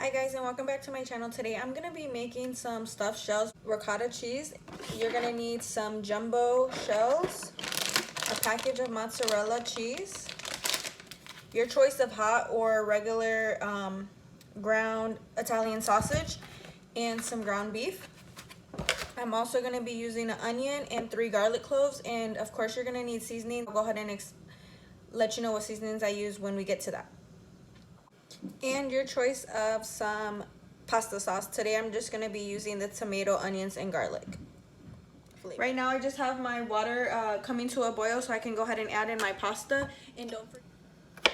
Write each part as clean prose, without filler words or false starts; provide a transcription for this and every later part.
Hi guys, and welcome back to my channel. Today I'm going to be making some stuffed shells, ricotta cheese. You're going to need some jumbo shells, a package of mozzarella cheese, your choice of hot or regular ground Italian sausage, and some ground beef. I'm also going to be using an onion and 3 garlic cloves, and of course you're going to need seasoning. I'll go ahead and let you know what seasonings I use when we get to that. And your choice of some pasta sauce. Today I'm just going to be using the tomato, onions, and garlic. Right now I just have my water coming to a boil so I can go ahead and add in my pasta. And don't forget,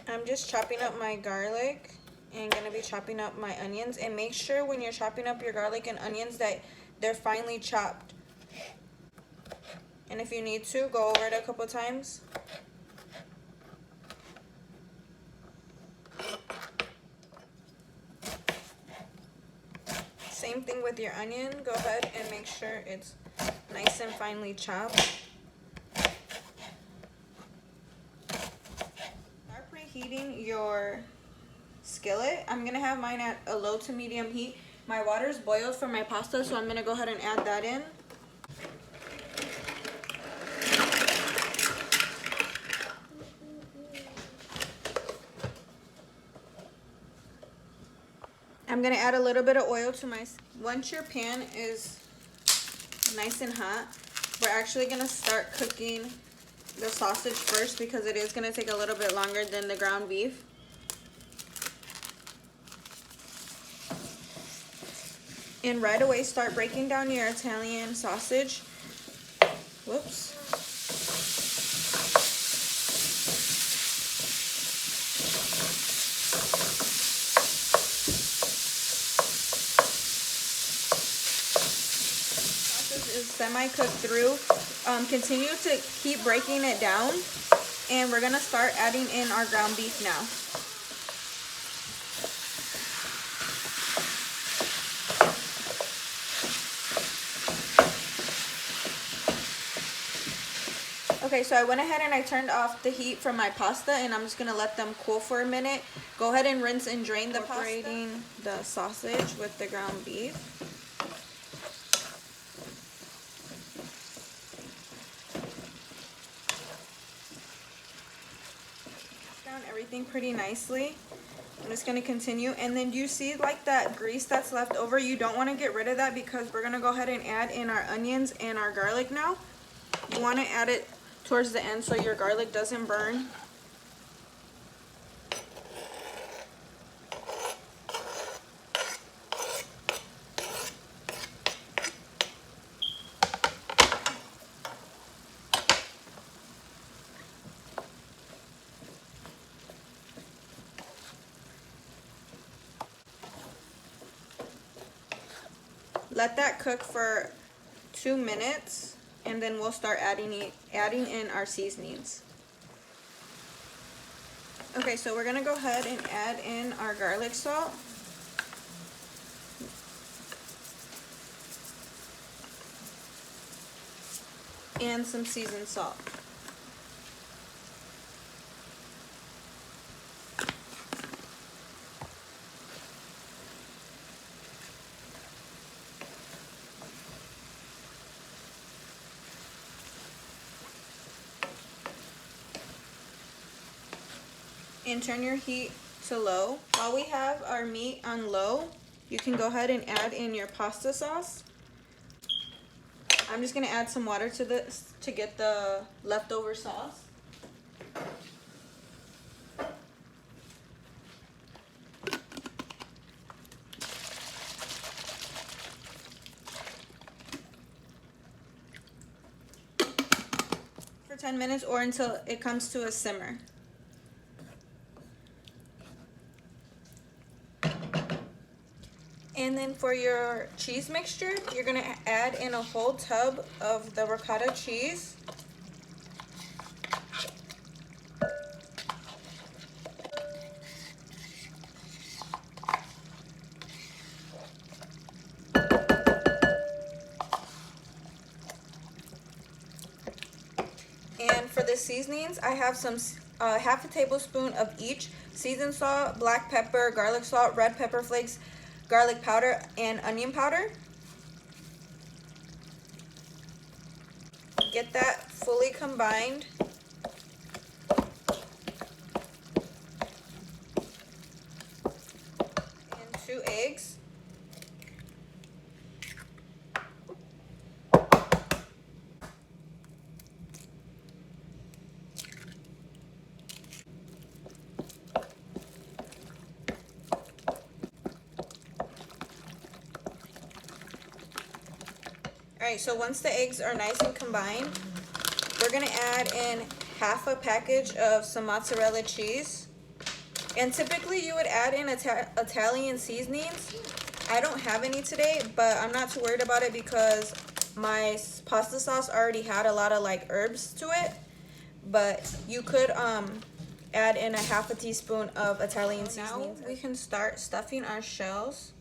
I'm just chopping up my garlic and going to be chopping up my onions. And make sure when you're chopping up your garlic and onions that they're finely chopped. And if you need to, go over it a couple times. Same thing with your onion. Go ahead and make sure it's nice and finely chopped. Start preheating your skillet. I'm going to have mine at a low to medium heat. My water's boiled for my pasta, so I'm going to go ahead and add that in. I'm going to add a little bit of oil to my... Once your pan is nice and hot, we're actually going to start cooking the sausage first because it is going to take a little bit longer than the ground beef. And right away start breaking down your Italian sausage. Whoops. Is semi-cooked through. Continue to keep breaking it down, and we're gonna start adding in our ground beef now. Okay, so I went ahead and I turned off the heat from my pasta, and I'm just gonna let them cool for a minute. Go ahead and rinse and drain the pasta. Incorporating the sausage with the ground beef. Everything pretty nicely. I'm just going to continue, and then you see like that grease that's left over. You don't want to get rid of that because we're going to go ahead and add in our onions and our garlic now. You want to add it towards the end so your garlic doesn't burn. Let that cook for 2 minutes, and then we'll start adding in our seasonings. Okay, so we're gonna go ahead and add in our garlic salt. And some seasoned salt. And turn your heat to low. While we have our meat on low, you can go ahead and add in your pasta sauce. I'm just going to add some water to this to get the leftover sauce. For 10 minutes or until it comes to a simmer. And then for your cheese mixture, you're going to add in a whole tub of the ricotta cheese. And for the seasonings, I have some half a tablespoon of each: seasoned salt, black pepper, garlic salt, red pepper flakes, garlic powder, and onion powder. Get that fully combined. And 2 eggs. Alright, so once the eggs are nice and combined, we're going to add in half a package of some mozzarella cheese. And typically you would add in Italian seasonings. I don't have any today, but I'm not too worried about it because my pasta sauce already had a lot of like herbs to it. But you could add in a half a teaspoon of Italian seasonings. Now we can start stuffing our shells.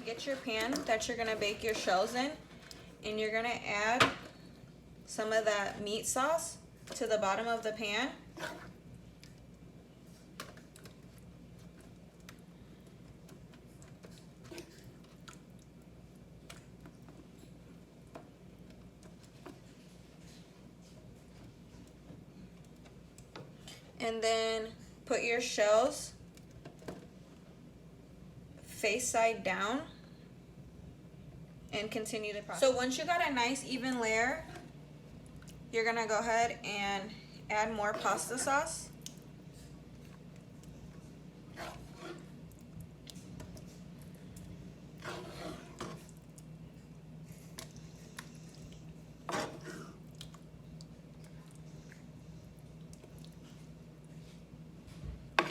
Get your pan that you're gonna bake your shells in, and you're gonna add some of that meat sauce to the bottom of the pan. And then put your shells face side down and continue the process. So once you got a nice even layer, you're gonna go ahead and add more pasta sauce.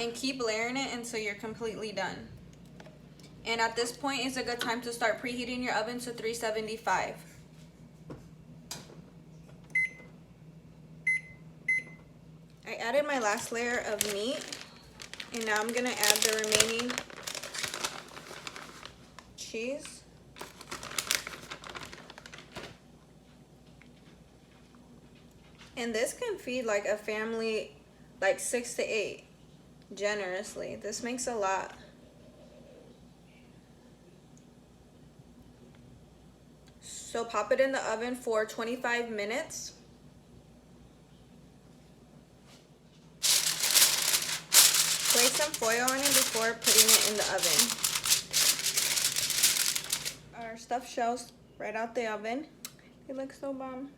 And keep layering it until you're completely done. And at this point, it's a good time to start preheating your oven to 375. I added my last layer of meat, and now I'm gonna add the remaining cheese. And this can feed like a family, like 6 to 8, generously. This makes a lot. So pop it in the oven for 25 minutes. Place some foil on it before putting it in the oven. Our stuffed shells right out the oven. They look so bomb.